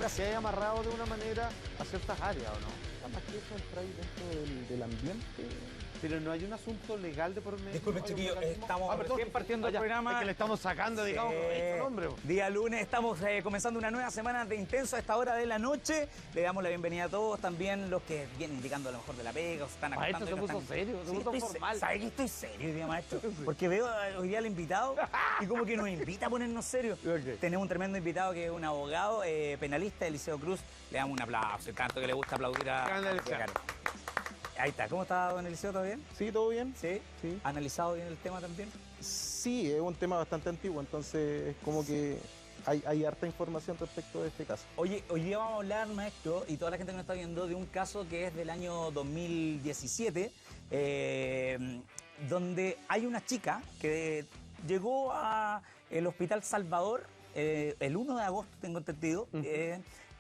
se haya amarrado de una manera a ciertas áreas, ¿o no? Capaz que eso entra ahí dentro del ambiente. Pero no hay un asunto legal de por medio. Disculpen, chiquillos, estamos recién partiendo el programa. Es que le estamos sacando, digamos, este nombre. Día lunes, estamos comenzando una nueva semana de Intenso a esta hora de la noche. Le damos la bienvenida a todos, también los que vienen indicando a lo mejor de la pega o se están acostando. Maestro, se puso serio, se puso formal. ¿Sabes que estoy serio hoy día, maestro? Porque veo hoy día al invitado y como que nos invita a ponernos serios. Okay. Tenemos un tremendo invitado que es un abogado penalista, Eliseo Cruz. Le damos un aplauso, el canto que le gusta aplaudir a Caro. Ahí está. ¿Cómo está, don Eliseo? ¿Todo bien? Sí, todo bien. ¿Sí? Sí. ¿Ha analizado bien el tema también? Sí, es un tema bastante antiguo, entonces es como que hay harta información respecto de este caso. Oye, hoy día vamos a hablar, maestro, y toda la gente que nos está viendo, de un caso que es del año 2017, donde hay una chica que llegó al Hospital Salvador el 1 de agosto, tengo entendido,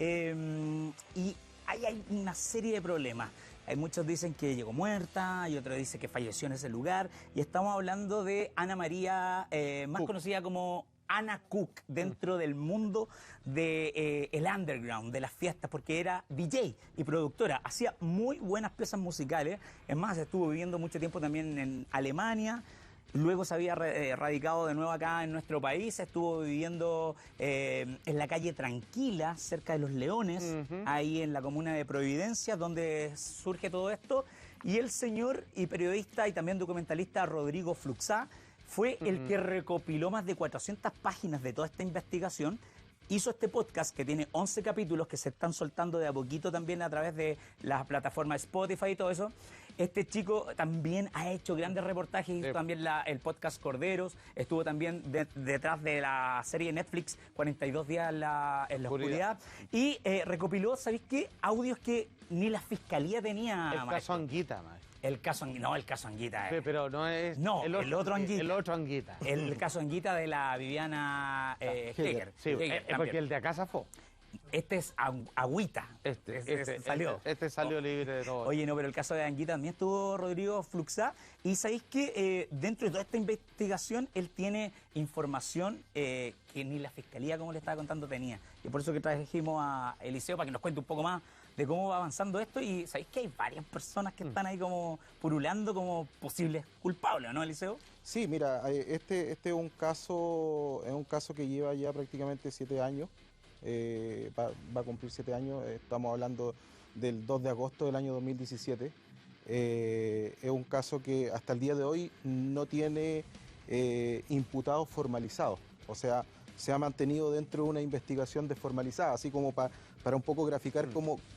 y hay una serie de problemas. Muchos dicen que llegó muerta, y otros dicen que falleció en ese lugar. Y estamos hablando de Ana María, más Cook, conocida como Ana Cook, dentro del mundo de el underground, de las fiestas, porque era DJ y productora. Hacía muy buenas piezas musicales. Es más, estuvo viviendo mucho tiempo también en Alemania. Luego se había radicado de nuevo acá en nuestro país, estuvo viviendo en la calle Tranquila, cerca de Los Leones, ahí en la comuna de Providencia, donde surge todo esto. Y el señor y periodista y también documentalista Rodrigo Fluxá fue el que recopiló más de 400 páginas de toda esta investigación. Hizo este podcast que tiene 11 capítulos que se están soltando de a poquito también a través de las plataformas Spotify y todo eso. Este chico también ha hecho grandes reportajes, hizo también el podcast Corderos, estuvo también detrás de la serie de Netflix 42 días en la oscuridad. Y recopiló, ¿sabéis qué? Audios que ni la fiscalía tenía. El caso Anguita, maestro. El caso Anguita. Sí, pero no es... No, el otro Anguita. El otro Anguita. El caso Anguita de la Viviana Heger. Sí, porque el de acá zafó. Este es Agüita. Este salió libre de todo. Oye, no, pero el caso de Anguita también estuvo Rodrigo Fluxá. Y sabéis que dentro de toda esta investigación, él tiene información que ni la fiscalía, como le estaba contando, tenía. Y por eso que trajimos a Eliseo para que nos cuente un poco más de cómo va avanzando esto. Y sabéis que hay varias personas que están ahí como purulando como posibles culpables, ¿no, Eliseo? Sí, mira, este es un caso que lleva ya prácticamente 7 años. Va a cumplir 7 años, estamos hablando del 2 de agosto del año 2017. Es un caso que hasta el día de hoy no tiene imputados formalizados, o sea, se ha mantenido dentro de una investigación desformalizada, así como para un poco graficar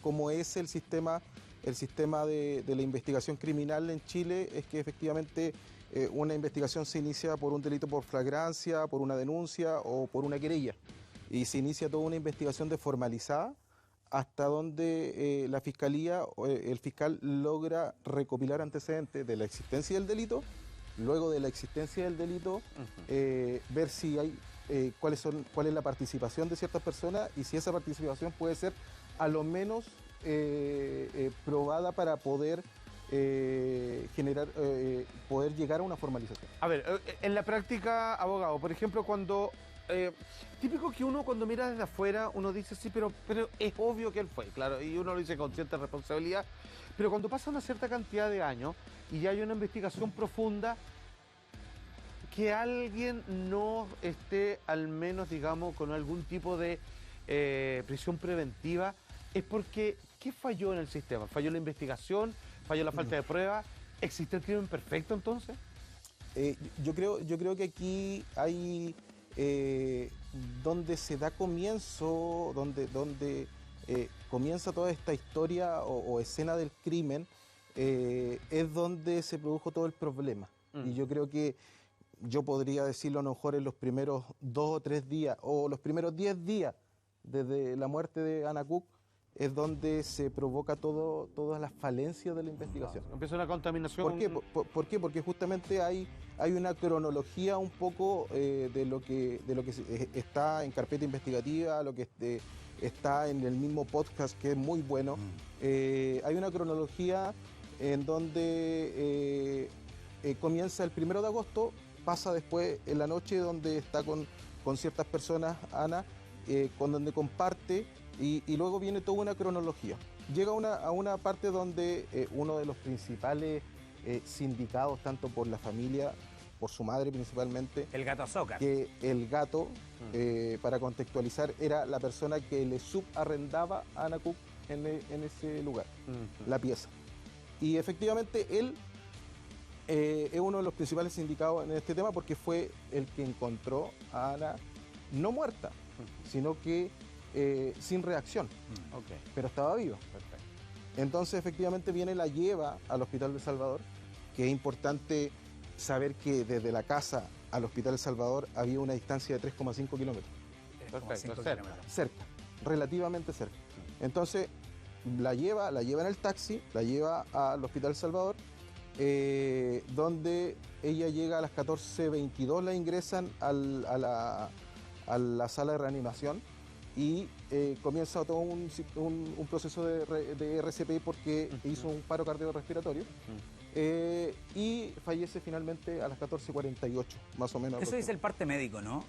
cómo es el sistema de la investigación criminal en Chile. Es que efectivamente una investigación se inicia por un delito por flagrancia, por una denuncia o por una querella. Y se inicia toda una investigación desformalizada hasta donde la fiscalía, el fiscal logra recopilar antecedentes de la existencia del delito, luego de la existencia del delito, ver si hay cuál es la participación de ciertas personas y si esa participación puede ser a lo menos probada para poder poder llegar a una formalización. A ver, en la práctica, abogado, por ejemplo, cuando... típico que uno cuando mira desde afuera, uno dice, sí, pero es obvio que él fue, claro, y uno lo dice con cierta responsabilidad, pero cuando pasa una cierta cantidad de años y ya hay una investigación profunda, que alguien no esté al menos, digamos, con algún tipo de prisión preventiva, es porque, ¿qué falló en el sistema? ¿Falló la investigación? ¿Falló la falta de prueba? ¿Existe el crimen perfecto entonces? Yo creo que aquí hay... donde se da comienzo, donde comienza toda esta historia o escena del crimen, es donde se produjo todo el problema. Y yo creo que yo podría decirlo a lo mejor en los primeros 2 o 3 días, o los primeros 10 días desde la muerte de Ana Cook, es donde se provoca todas las falencias de la investigación. Empieza una contaminación. ¿Por qué? Porque justamente hay una cronología un poco de lo que está en carpeta investigativa, lo que está en el mismo podcast, que es muy bueno. Hay una cronología en donde comienza el 1 de agosto, pasa después en la noche donde está con ciertas personas, Ana, con donde comparte y luego viene toda una cronología. Llega a una parte donde uno de los principales sindicados, tanto por la familia, por su madre principalmente, El gato Azócar. que el gato, para contextualizar, era la persona que le subarrendaba a Ana Cook en ese lugar, la pieza. Y efectivamente él es uno de los principales sindicados en este tema porque fue el que encontró a Ana no muerta, sino que sin reacción, pero estaba viva. Perfecto. Entonces efectivamente viene, la lleva al Hospital de Salvador, que es importante saber que desde la casa al Hospital de Salvador había una distancia de 3,5 kilómetros. Perfecto, 5 cerca. kilómetros. Cerca, relativamente cerca. Entonces la lleva en el taxi, la lleva al Hospital de Salvador, donde ella llega a las 14:22, la ingresan a la sala de reanimación y comienza todo un proceso de RCP porque hizo un paro cardiorrespiratorio. Y fallece finalmente a las 14:48, más o menos. Eso dice el parte médico, ¿no?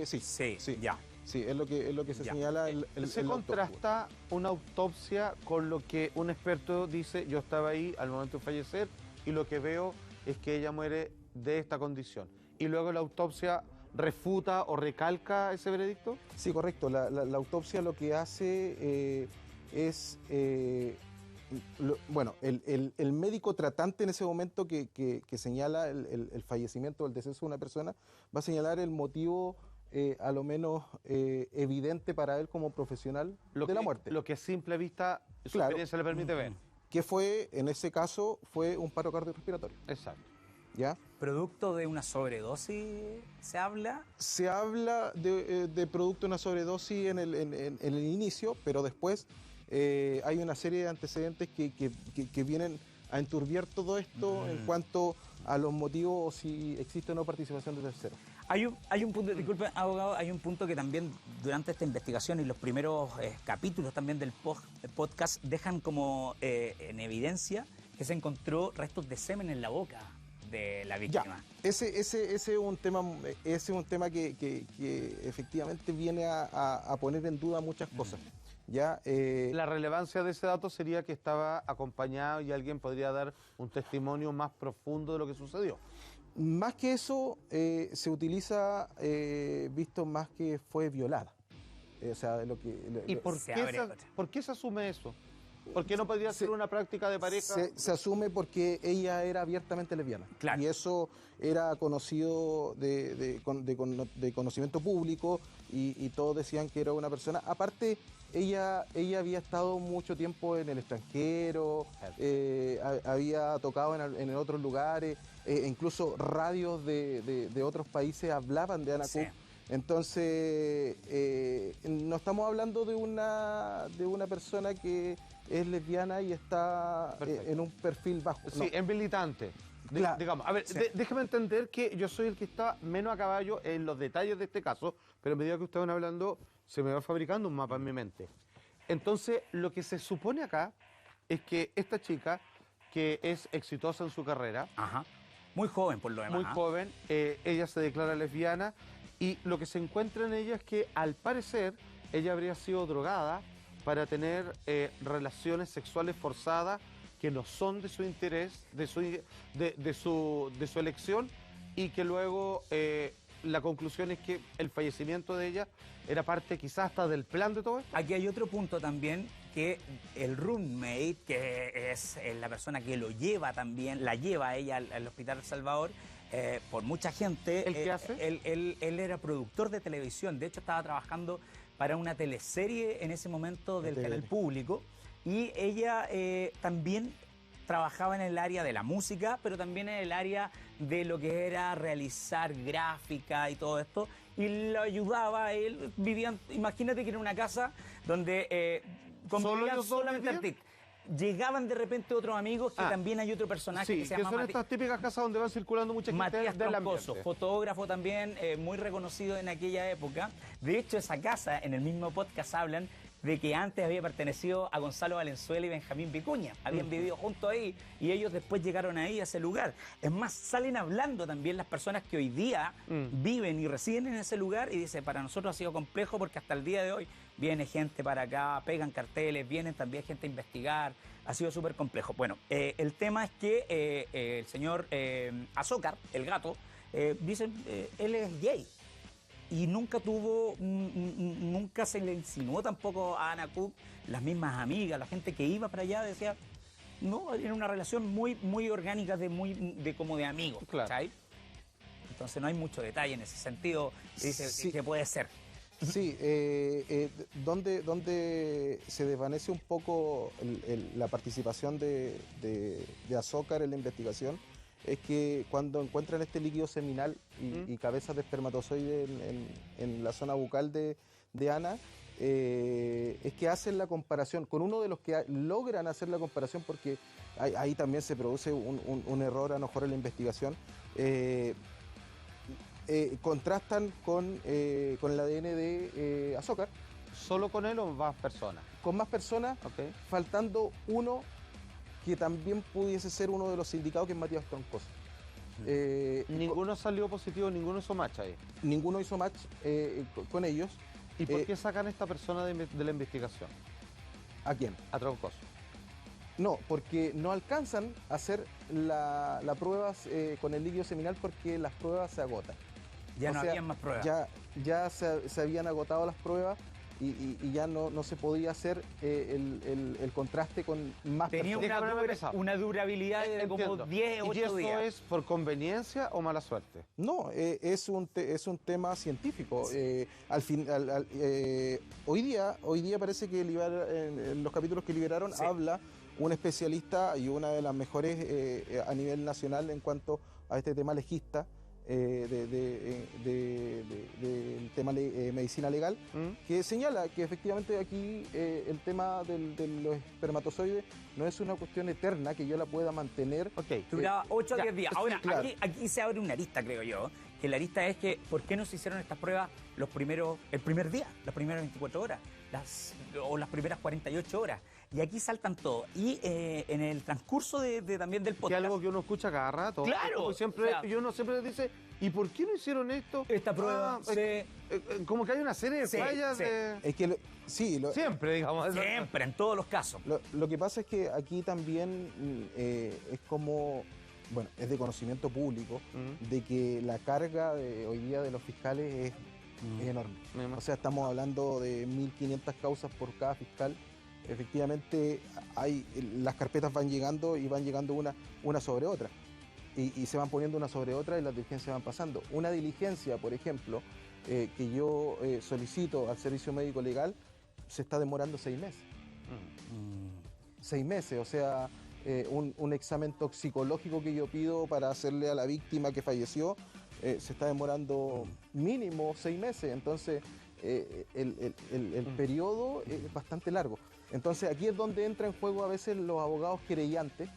Sí, Sí, ya. Sí, es lo que se Ya. señala Se en la contrasta una autopsia con lo que un experto dice, yo estaba ahí al momento de fallecer y lo que veo es que ella muere de esta condición. Y luego la autopsia refuta o recalca ese veredicto. Sí, correcto. La autopsia lo que hace es... bueno, el médico tratante en ese momento que señala el fallecimiento o el deceso de una persona va a señalar el motivo a lo menos evidente para él como profesional de la muerte. Lo que a simple vista su Claro. experiencia le permite ver. Que fue, en ese caso, fue un paro cardiorrespiratorio. Exacto. ¿Ya? ¿Producto de una sobredosis se habla? Se habla de producto de una sobredosis en el inicio, pero después hay una serie de antecedentes que vienen a enturbiar todo esto en cuanto a los motivos o si existe o no participación de terceros. Hay un punto, disculpe, abogado, hay un punto que también durante esta investigación y los primeros capítulos también del podcast dejan como en evidencia que se encontró restos de semen en la boca de la víctima. Ya, ese es un tema que efectivamente viene a poner en duda muchas cosas. Ya, La relevancia de ese dato sería que estaba acompañado y alguien podría dar un testimonio más profundo de lo que sucedió. más que eso, se utiliza visto más que fue violada. O sea, lo que... ¿Y por Se qué, abre otra. por qué se asume eso? ¿Por qué no podría ser una práctica de pareja? Se asume porque ella era abiertamente lesbiana. Claro. Y eso era conocido de conocimiento público y todos decían que era una persona. Aparte, ella había estado mucho tiempo en el extranjero, había tocado en otros lugares, incluso radios de otros países hablaban de Ana Sí. Cook. Entonces, no estamos hablando de una persona que es lesbiana y está Perfecto. en un perfil bajo. Sí, No. en militante. Claro. Digamos, a ver, Sí. déjeme entender que yo soy el que está menos a caballo en los detalles de este caso, pero a medida que ustedes van hablando, se me va fabricando un mapa en mi mente. Entonces, lo que se supone acá es que esta chica, que es exitosa en su carrera, Ajá. Muy joven por lo demás. muy joven, ella se declara lesbiana y lo que se encuentra en ella es que al parecer ella habría sido drogada para tener relaciones sexuales forzadas que no son de su interés, de su elección, y que luego la conclusión es que el fallecimiento de ella era parte quizás hasta del plan de todo esto. Aquí hay otro punto también, que el roommate, que es la persona que lo lleva también, la lleva a ella al Hospital Salvador, por mucha gente. ¿El qué hace? Él era productor de televisión, de hecho estaba trabajando para una teleserie en ese momento del De canal TVN. público, y ella también trabajaba en el área de la música, pero también en el área de lo que era realizar gráfica y todo esto, y lo ayudaba. Él vivía, imagínate que era una casa donde convivían ellos dos solamente vivían? artistas. Llegaban de repente otros amigos, que también hay otro personaje Sí, que se que llama son estas típicas casas donde van circulando mucha gente Matías del Troncoso, ambiente. fotógrafo también, muy reconocido en aquella época. De hecho, esa casa, en el mismo podcast hablan de que antes había pertenecido a Gonzalo Valenzuela y Benjamín Vicuña. Habían vivido juntos ahí y ellos después llegaron ahí a ese lugar. Es más, salen hablando también las personas que hoy día viven y residen en ese lugar y dicen, para nosotros ha sido complejo porque hasta el día de hoy viene gente para acá, pegan carteles, vienen también gente a investigar, ha sido súper complejo. Bueno, el tema es que el señor Azócar, el gato, dicen, él es gay. Y nunca nunca se le insinuó tampoco a Ana Cook, las mismas amigas, la gente que iba para allá decía, no, era una relación muy orgánica, como de amigos, Claro. ¿cachai? Entonces no hay mucho detalle en ese sentido, dice Sí. que puede ser. Sí, donde se desvanece un poco la participación de Azócar en la investigación es que cuando encuentran este líquido seminal y cabezas de espermatozoide en la zona bucal de Ana, es que hacen la comparación con uno de los que logran hacer la comparación, porque ahí también se produce un error a lo mejor en la investigación. Contrastan con el ADN de Azócar, ¿Solo con él o más personas? con más personas, Ok. faltando uno que también pudiese ser uno de los sindicados, que es Matías Troncoso. Ninguno salió positivo, ninguno hizo match ahí. Ninguno hizo match con ellos. ¿Y por qué sacan a esta persona de la investigación? ¿A quién? A Troncoso. No, porque no alcanzan a hacer las pruebas con el líquido seminal, porque las pruebas se agotan. Ya O no sea, había más pruebas. Ya se habían agotado las pruebas y ya no se podía hacer el contraste con más Tenía personas. una durabilidad de como Entiendo. 10 o ¿Y 8 eso días. es por conveniencia o mala suerte? No, es un tema científico. Hoy día parece que en los capítulos que liberaron Sí. habla un especialista y una de las mejores a nivel nacional en cuanto a este tema legista del tema medicina legal, que señala que efectivamente aquí el tema de los espermatozoides no es una cuestión eterna que yo la pueda mantener. Ok. Duraba 8 a ya, 10 días. sí, Ahora, claro. aquí se abre una arista, creo yo. Que la arista es que, ¿por qué no se hicieron estas pruebas el primer día, las primeras 24 horas, o las primeras 48 horas? Y aquí saltan todo. Y en el transcurso también del Que podcast, algo que uno escucha cada rato. Claro, Como siempre, o sea, y uno siempre dice, ¿y por qué no hicieron esto? esta prueba Como que hay una serie de Sí, fallas sí. de... Es que Siempre, digamos. siempre, en todos los casos. lo que pasa es que aquí también es como, bueno, es de conocimiento público de que la carga hoy día de los fiscales es enorme. Me imagino. O sea, estamos hablando de 1.500 causas por cada fiscal. Efectivamente, las carpetas van llegando y van llegando una sobre otra. Y se van poniendo una sobre otra y las diligencias van pasando. Una diligencia, por ejemplo, que yo solicito al Servicio Médico Legal, se está demorando 6 meses. 6 meses, o sea, un examen toxicológico que yo pido para hacerle a la víctima que falleció, se está demorando mínimo 6 meses. Entonces, el periodo es bastante largo. Entonces, aquí es donde entra en juego a veces los abogados querellantes,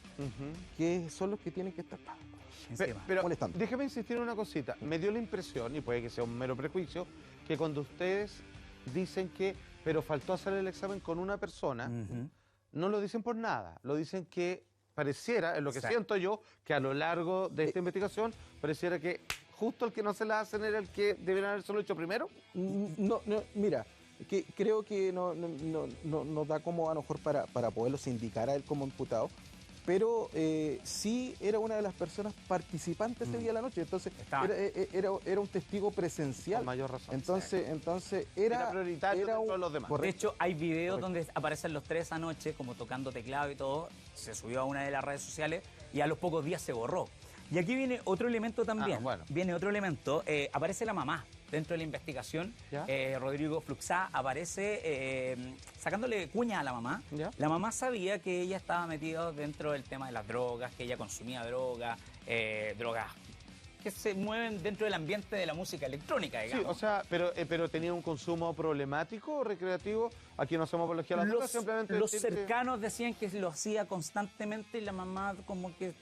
que son los que tienen que estar Encima. Pero molestando. déjeme insistir en una cosita. Me dio la impresión, y puede que sea un mero prejuicio, que cuando ustedes dicen que, pero faltó hacer el examen con una persona, Ujú. no lo dicen por nada. Lo dicen que pareciera, es lo que Sí. siento yo, que a lo largo de esta investigación, pareciera que justo el que no se la hacen era el que deberían haberse lo hecho primero. No, mira, que creo que no da como a lo mejor para poderlo sindicar a él como imputado, pero sí era una de las personas participantes ese día de la noche, entonces Estaba. era un testigo presencial. Con mayor razón. Entonces Era prioritario dentro de los demás. De correcto. hecho, hay videos Correcto. donde aparecen los tres anoche, como tocando teclado y todo. Se subió a una de las redes sociales y a los pocos días se borró. Y aquí viene otro elemento también. Ah, bueno. Viene otro elemento. Aparece la mamá dentro de la investigación. ¿Ya? Rodrigo Fluxá aparece sacándole cuña a la mamá. ¿Ya? La mamá sabía que ella estaba metida dentro del tema de las drogas, que ella consumía drogas que se mueven dentro del ambiente de la música electrónica, Sí, digamos. o sea, pero tenía un consumo problemático o recreativo. Aquí no hacemos apología a la droga, simplemente los decir que- cercanos decían que lo hacía constantemente y la mamá como que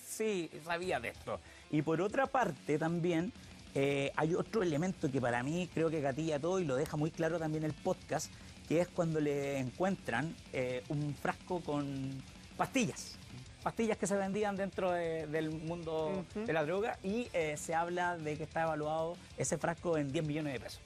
sí, sabía de esto. Y por otra parte también hay otro elemento que para mí creo que gatilla todo y lo deja muy claro también el podcast, que es cuando le encuentran un frasco con pastillas. Pastillas que se vendían dentro del mundo de la droga y se habla de que está evaluado ese frasco en 10 millones de pesos.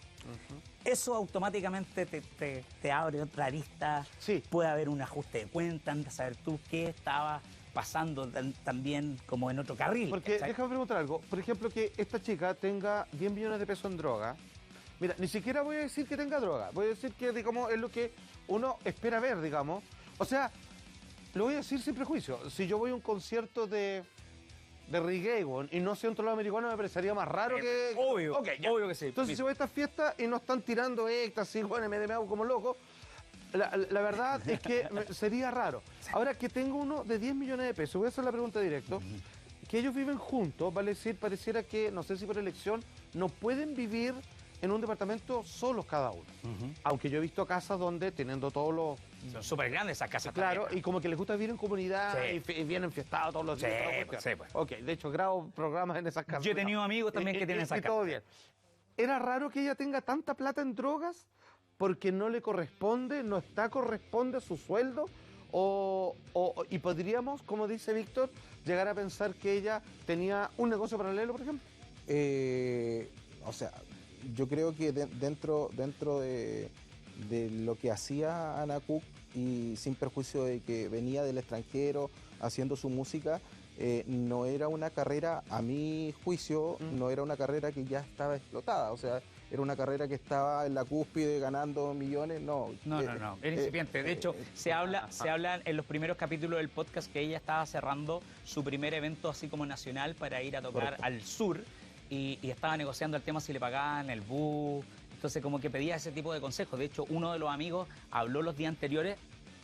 eso automáticamente te abre otra arista. Sí. Puede haber un ajuste de cuenta, anda a saber tú qué estaba pasando también como en otro carril. Porque ¿cachai? déjame preguntar algo. Por ejemplo, que esta chica tenga 10 millones de pesos en droga. Mira, ni siquiera voy a decir que tenga droga. Voy a decir que, digamos, es lo que uno espera ver, digamos. O sea, lo voy a decir sin prejuicio. Si yo voy a un concierto de reggae y no sé un trolo americano, me parecería más raro que... Obvio, Ok, ya. obvio que sí. Entonces, si voy a estas fiestas y no están tirando éxtasis, bueno, me hago como loco, la verdad es que sería raro. Ahora, que tengo uno de 10 millones de pesos, voy a hacer la pregunta directo, que ellos viven juntos, vale decir, pareciera que, no sé si por elección, no pueden vivir en un departamento solos cada uno. Aunque yo he visto casas donde, teniendo todos los... Son súper grandes esas casas. Claro, también. y como que les gusta vivir en comunidad Sí. y vienen fiestados todos los Sí, días. toda la pues, cuestión. sí, pues. Ok, de hecho, grabo programas en esas casas. Yo he tenido amigos también que tienen esas Y todo casas. bien. ¿Era raro que ella tenga tanta plata en drogas porque no le corresponde, corresponde a su sueldo? Y podríamos, como dice Víctor, llegar a pensar que ella tenía un negocio paralelo, por ejemplo. O sea, yo creo que dentro de lo que hacía Ana Cook, y sin perjuicio de que venía del extranjero haciendo su música, no era una carrera, a mi juicio, no era una carrera que ya estaba explotada. O sea, era una carrera que estaba en la cúspide ganando millones. No, No, era incipiente. De hecho, se habla en los primeros capítulos del podcast que ella estaba cerrando su primer evento así como nacional para ir a tocar Correcto. al sur y estaba negociando el tema si le pagaban el bus. Entonces como que pedía ese tipo de consejos. De hecho, uno de los amigos habló los días anteriores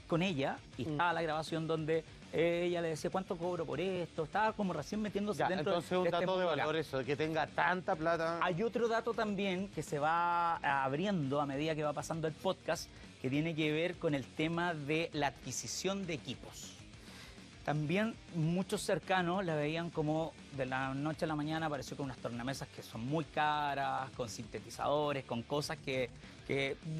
con ella y estaba la grabación donde ella le decía cuánto cobro por esto. Estaba como recién metiéndose Ya, dentro entonces un de este dato de mundo acá. valor eso, de que tenga tanta plata. Hay otro dato también que se va abriendo a medida que va pasando el podcast, que tiene que ver con el tema de la adquisición de equipos. También muchos cercanos la veían como de la noche a la mañana apareció con unas tornamesas que son muy caras, con sintetizadores, con cosas que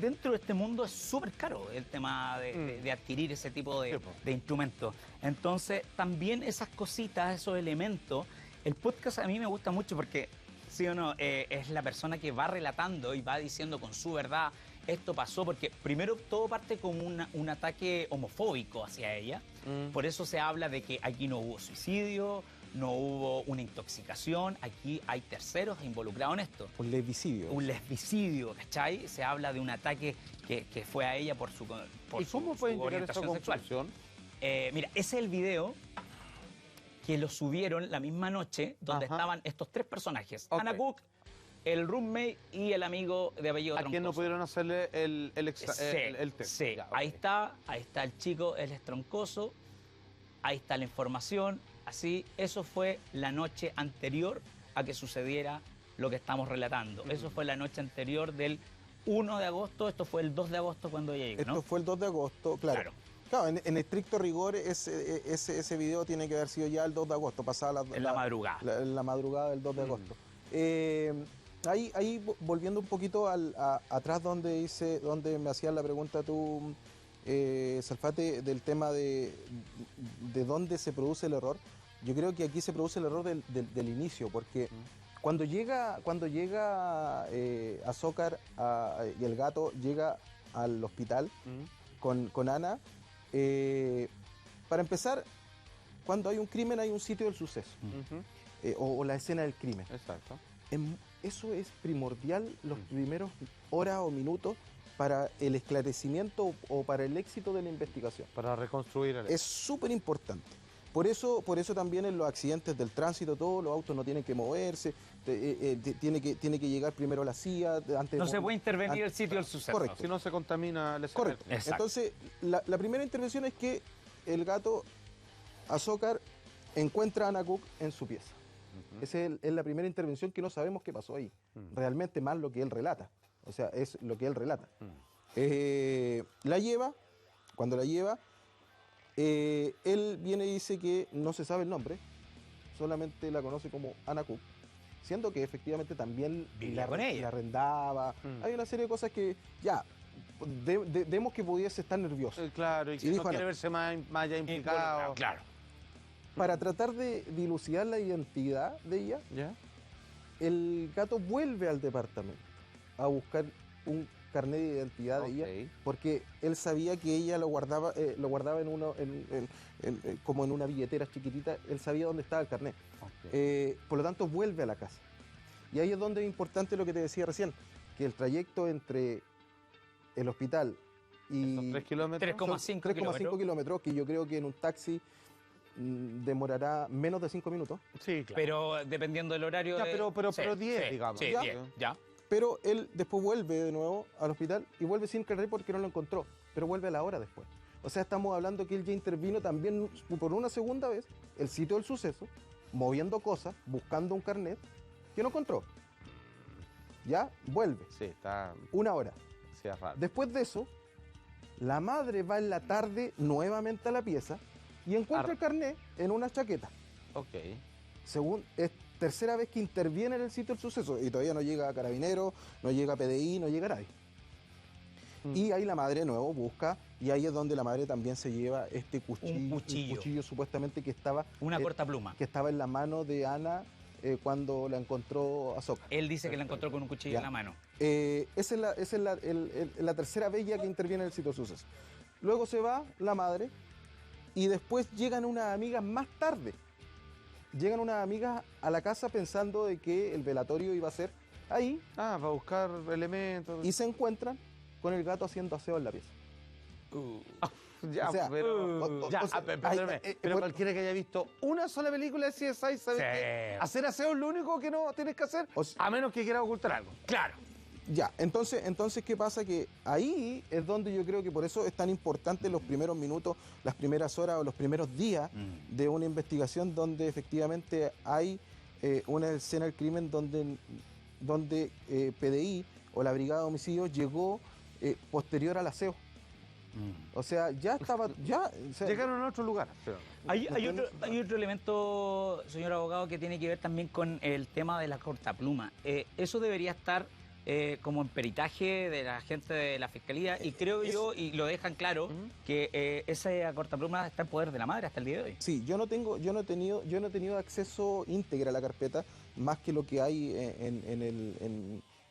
dentro de este mundo es súper caro el tema de adquirir ese tipo Sí, po. de instrumentos. Entonces, también esas cositas, esos elementos, el podcast a mí me gusta mucho porque, sí o no, es la persona que va relatando y va diciendo con su verdad, esto pasó, porque primero todo parte como un ataque homofóbico hacia ella. Por eso se habla de que aquí no hubo suicidio, no hubo una intoxicación, aquí hay terceros involucrados en esto. un lesbicidio. Un lesbicidio, ¿cachai? Se habla de un ataque que fue a ella por su ¿Y cómo pueden llegar a esa orientación sexual. conclusión? Mira, ese es el video que lo subieron la misma noche donde Ajá. estaban estos tres personajes. Ok. Ana Cook, el roommate y el amigo de apellido ¿A quién no Troncoso. pudieron hacerle el test? Sí, Ya, ok. ahí está el chico, él es Troncoso, ahí está la información, así, eso fue la noche anterior a que sucediera lo que estamos relatando. Eso fue la noche anterior del 1 de agosto, esto fue el 2 de agosto cuando ella llegó, Esto ¿no? fue el 2 de agosto, claro. Claro, en estricto rigor ese video tiene que haber sido ya el 2 de agosto, pasada En la madrugada. la madrugada del 2 de agosto. Ahí volviendo un poquito atrás donde me hacías la pregunta tú, Salfate, del tema de dónde se produce el error. Yo creo que aquí se produce el error del inicio, porque cuando llega Azócar y el gato llega al hospital con Ana, para empezar, cuando hay un crimen hay un sitio del suceso, o la escena del crimen. Exacto. Eso es primordial los primeros horas o minutos para el esclarecimiento o para el éxito de la investigación. Para reconstruir el... Es súper importante. Por eso también en los accidentes del tránsito, todos los autos no tienen que moverse, tiene que llegar primero la CIA. No se puede intervenir el sitio del suceso. Correcto. Si no se contamina el escenario. Correcto. Exacto. Entonces, la primera intervención es que el gato Azócar encuentra a Ana Cook en su pieza. Esa es la primera intervención que no sabemos qué pasó ahí. Realmente más lo que él relata. O sea, es lo que él relata. La lleva, cuando la lleva, él viene y dice que no se sabe el nombre, solamente la conoce como Ana Cook, siendo que efectivamente también Vivía con ella. la arrendaba. Hay una serie de cosas que ya, vemos que pudiese estar nervioso. Claro, y que dijo, no quiere "No". verse más allá implicado. Claro. Para tratar de dilucidar la identidad de ella, ¿Ya? el gato vuelve al departamento a buscar carnet de identidad de ella, Ok. porque él sabía que ella lo guardaba como en una billetera chiquitita, él sabía dónde estaba el carnet. Por lo tanto, vuelve a la casa. Y ahí es donde es importante lo que te decía recién, que el trayecto entre el hospital y Esos 3 kilómetros. 3,5 kilómetros, que yo creo que en un taxi demorará menos de 5 minutos. Sí, claro. Pero dependiendo del horario. Ya, pero Sí, 10, sí, digamos. Sí, Ya. 10, ya. Pero él después vuelve de nuevo al hospital y vuelve sin carnet porque no lo encontró, pero vuelve a la hora después. O sea, estamos hablando que él ya intervino también por una segunda vez el sitio del suceso, moviendo cosas, buscando un carnet que no encontró. Ya, vuelve, Sí, está. una hora. Sí, es raro. Después de eso, la madre va en la tarde nuevamente a la pieza y encuentra el carnet en una chaqueta. Ok. Es tercera vez que interviene en el sitio del suceso y todavía no llega a Carabineros, no llega a PDI, no llega a nadie. Y ahí la madre de nuevo busca y ahí es donde la madre también se lleva este cuchillo, Un cuchillo. supuestamente que estaba Una corta pluma. que estaba en la mano de Ana cuando la encontró Ahsoka. Él dice que la encontró con un cuchillo Ya. en la mano. Esa es la tercera vez ya que interviene en el sitio del suceso. Luego se va la madre y después llegan unas amigas más tarde. Llegan unas amigas a la casa pensando de que el velatorio iba a ser ahí Ah, para buscar elementos. y se encuentran con el gato haciendo aseo en la pieza. Ya, o sea, pero. Ya, o sea, perdóname, pero cualquiera que haya visto una sola película de CSI sabe Sí. que hacer aseo es lo único que no tienes que hacer, O sea- a menos que quieras ocultar algo. Claro. Ya, entonces, ¿qué pasa? Que ahí es donde yo creo que por eso es tan importante los primeros minutos, las primeras horas o los primeros días de una investigación donde efectivamente hay una escena del crimen donde PDI o la Brigada de Homicidios llegó posterior al aseo. O sea, ya estaba... o sea, Llegaron a otro lugar. Pero... Hay otro elemento, señor abogado, que tiene que ver también con el tema de la cortapluma. Eso debería estar como en peritaje de la gente de la fiscalía y creo yo, y lo dejan claro, que esa cortapluma está en poder de la madre hasta el día de hoy. Sí, yo no he tenido acceso íntegro a la carpeta, más que lo que hay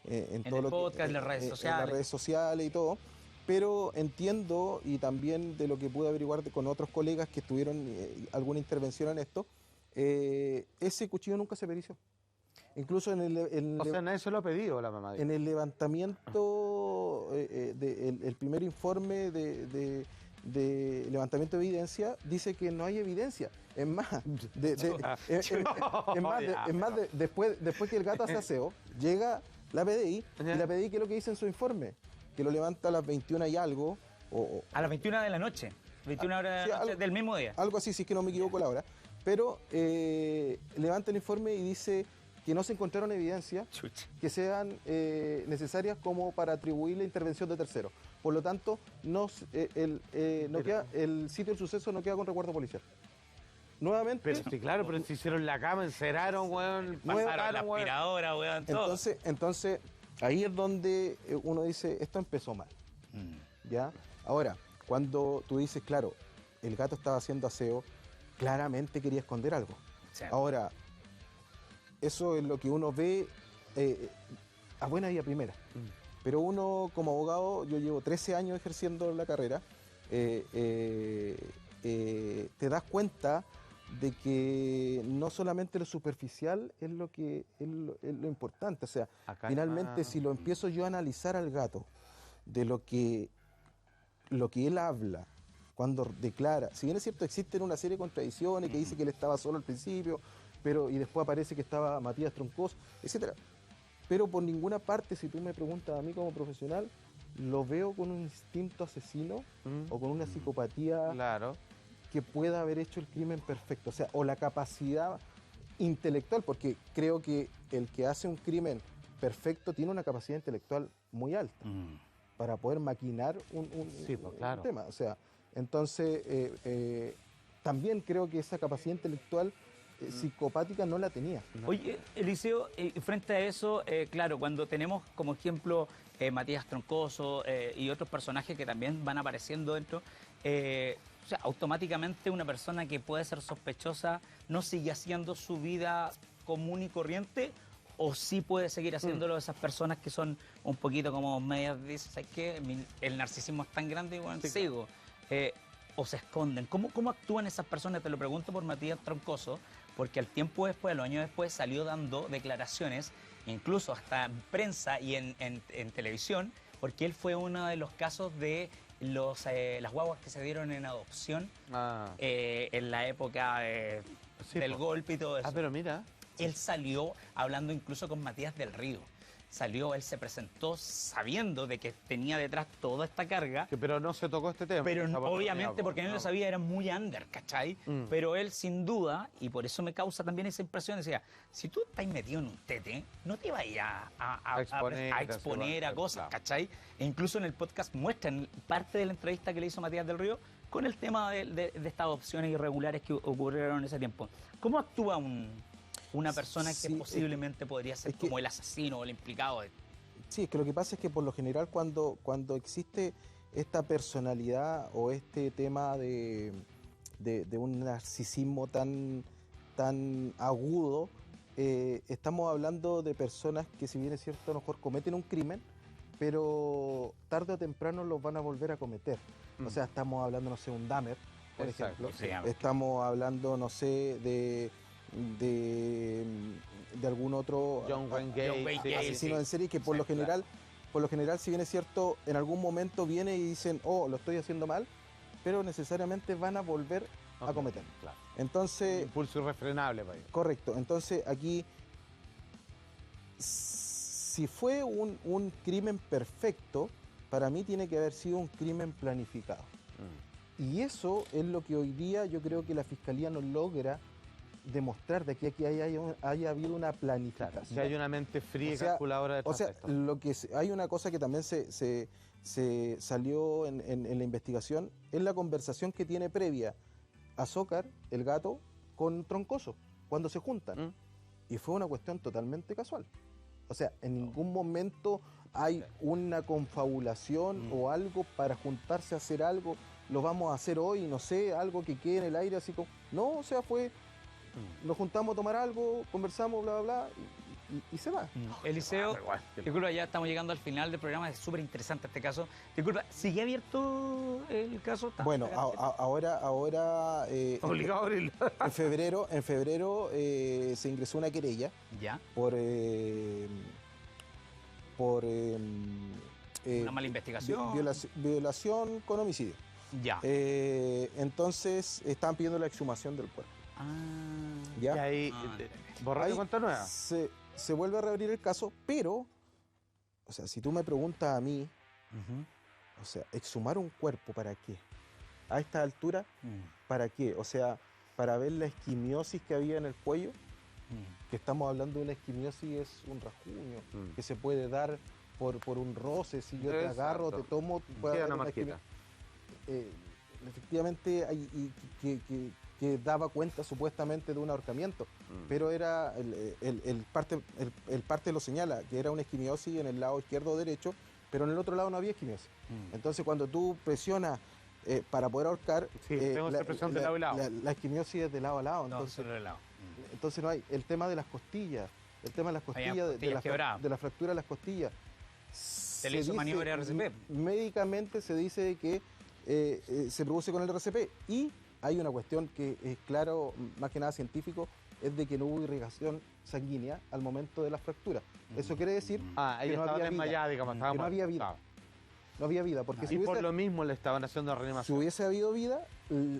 en todo el lo podcast, que, en las redes en sociales. las redes sociales y todo. Pero entiendo, y también de lo que pude averiguar con otros colegas que tuvieron alguna intervención en esto, ese cuchillo nunca se perició. Incluso O sea, nadie se lo ha pedido la mamá. en el levantamiento, el primer informe de levantamiento de evidencia dice que no hay evidencia. Es más, después que el gato hace aseo, llega la PDI, y la PDI, ¿qué es lo que dice en su informe? Que lo levanta a las 21 y algo, A las 21 de la noche, 21 horas de la Sí, noche algo- del mismo día. algo así, si es que no me equivoco la hora. Pero levanta el informe y dice que no se encontraron evidencias Chucha. que sean necesarias como para atribuir la intervención de terceros. Por lo tanto, el sitio del suceso no queda con recuerdo policial. Nuevamente, Pero sí, claro, pero se hicieron la cama, encerraron, weón. Pasaron la pasaron, weón. aspiradora, weón, todo. entonces ahí es donde uno dice, esto empezó mal. ¿Ya? Ahora, cuando tú dices, claro, el gato estaba haciendo aseo, claramente quería esconder algo. Sí. Ahora, eso es lo que uno ve a buena y a primera. Pero uno, como abogado, yo llevo 13 años ejerciendo la carrera, te das cuenta de que no solamente lo superficial es lo que es lo importante. O sea, Acá finalmente, además- si lo empiezo yo a analizar al gato, de lo que él habla, cuando declara, si bien es cierto, existen una serie de contradicciones que dice que él estaba solo al principio, y después aparece que estaba Matías Troncoso, etcétera. Pero por ninguna parte, si tú me preguntas a mí como profesional, lo veo con un instinto asesino o con una psicopatía Claro. que pueda haber hecho el crimen perfecto. O sea, o la capacidad intelectual, porque creo que el que hace un crimen perfecto tiene una capacidad intelectual muy alta para poder maquinar un Sí, pues, claro. tema. O sea, entonces también creo que esa capacidad intelectual psicopática no la tenía. Oye, Eliseo, frente a eso, claro, cuando tenemos como ejemplo Matías Troncoso y otros personajes que también van apareciendo dentro, o sea, automáticamente una persona que puede ser sospechosa no sigue haciendo su vida común y corriente, ¿O sí puede seguir haciéndolo esas personas que son un poquito como medias, dicen, ¿sabes qué? El narcisismo es tan grande y bueno, Sí, sigo. O se esconden. ¿Cómo actúan esas personas? Te lo pregunto por Matías Troncoso, porque al tiempo después, a los años después, salió dando declaraciones, incluso hasta en prensa y en televisión, porque él fue uno de los casos de las guaguas que se dieron en adopción en la época Sí, del golpe y todo eso. pero mira. Él salió hablando incluso con Matías del Río. Él se presentó sabiendo de que tenía detrás toda esta carga. Pero no se tocó este tema. Pero Esta obviamente, oportunidad, porque él no lo sabía, era muy under, ¿cachai? Pero él sin duda, y por eso me causa también esa impresión, decía, si tú estás metido en un tete, no te vayas a exponer a cosas, claro. ¿cachai? E incluso en el podcast muestran parte de la entrevista que le hizo Matías del Río con el tema de estas adopciones irregulares que ocurrieron en ese tiempo. ¿Cómo actúa una persona que Sí, posiblemente podría ser como el asesino o el implicado? Sí, es que lo que pasa es que por lo general cuando existe esta personalidad o este tema de un narcisismo tan agudo, estamos hablando de personas que, si bien es cierto, a lo mejor cometen un crimen, pero tarde o temprano los van a volver a cometer. O sea, estamos hablando, no sé, un Dahmer, por Exacto, ejemplo. sí. Estamos hablando, no sé, de algún otro John Wayne John Wayne Gacy. Gacy. asesino en serie que por lo general, si bien es cierto, en algún momento viene y dicen, oh, lo estoy haciendo mal, pero necesariamente van a volver a cometerlo. Claro. Entonces, Impulso irrefrenable para ellos. correcto. Entonces aquí, si fue un crimen perfecto, para mí tiene que haber sido un crimen planificado. Y eso es lo que hoy día yo creo que la Fiscalía no logra demostrar, de que aquí haya habido una planificación. Si hay una mente fría y O sea, calculadora detrás de esto. hay una cosa que también se salió en la investigación, es la conversación que tiene previa Azócar, el gato, con Troncoso, cuando se juntan. Y fue una cuestión totalmente casual. O sea, en ningún momento hay una confabulación o algo para juntarse a hacer algo, lo vamos a hacer hoy, no sé, algo que quede en el aire así como... No, o sea, fue... Nos juntamos a tomar algo, conversamos, bla, bla, bla, y se va. Eliseo, disculpa, ya estamos llegando al final del programa, es súper interesante este caso. Disculpa, ¿sigue abierto el caso? Bueno, ahora Obligado a abrirlo. en febrero se ingresó una querella Ya, por una mala investigación. violación con homicidio. Ya. Entonces estaban pidiendo la exhumación del cuerpo. ¿Ya? Y ahí, borrar Ahí de cuenta nueva. se vuelve a reabrir el caso, pero, o sea, si tú me preguntas a mí, o sea, exhumar un cuerpo, ¿para qué? A esta altura, ¿para qué? O sea, para ver la esquimiosis que había en el cuello, que estamos hablando de una esquimiosis, es un rasguño que se puede dar por un roce. Si yo te agarro, te tomo, puede Queda haber una una marquita. efectivamente, que daba cuenta supuestamente de un ahorcamiento, pero era el parte lo señala, que era una esquimiosis en el lado izquierdo o derecho, pero en el otro lado no había esquimiosis. Entonces, cuando tú presionas para poder ahorcar, Sí, tengo esa presión de lado y lado. la esquimiosis es de lado a lado. No, Entonces, solo el lado. entonces no hay. El tema de las costillas, Había costillas quebradas. de la fractura de las costillas. Se le hizo maniobra RCP. Médicamente se dice que se produce con el RCP, y hay una cuestión que es claro, más que nada científico, es de que no hubo irrigación sanguínea al momento de la fractura. Eso quiere decir Ella que no estaba había vida, desmayada, digamos. Estaba que no había vida. No había vida, porque Y por lo mismo le estaban haciendo si reanimación. hubiese habido vida,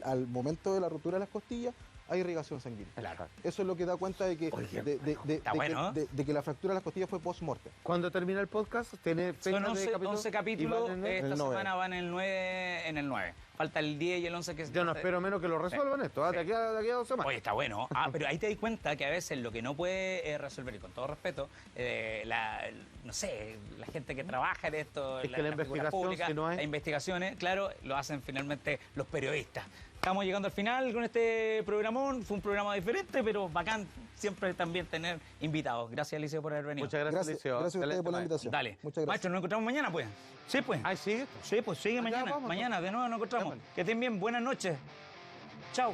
al momento de la ruptura de las costillas, hay irrigación sanguínea. Claro. Eso es lo que da cuenta de que, Oye, de bueno. que la fractura de las costillas fue post-mortem. Cuando termina el podcast, tiene fecha Son 11, de capítulo. 11 y capítulos, van en el- esta el 9. semana van en el 9. Falta el 10 y el 11 que Yo no espero menos que lo resuelvan esto, de aquí a 2 semanas. Oye, está bueno. Pero ahí te das cuenta que a veces lo que no puede resolver, y con todo respeto, no sé, la gente que trabaja en esto, Es que la las figuras investigación, públicas, si no hay- las investigaciones, claro, lo hacen finalmente los periodistas. Estamos llegando al final con este programón. Fue un programa diferente, pero bacán siempre también tener invitados. Gracias, Eliseo, por haber venido. Muchas gracias, Liceo. Gracias a ustedes Excelente por la maestro. invitación. Dale. Muchas gracias. Maestro, nos encontramos mañana, pues. Sí, pues. Ah, ¿sigue? Sí, pues sigue Ya, mañana. vamos, Mañana, de nuevo nos encontramos. Ya, pues. Que estén bien. Buenas noches. Chao.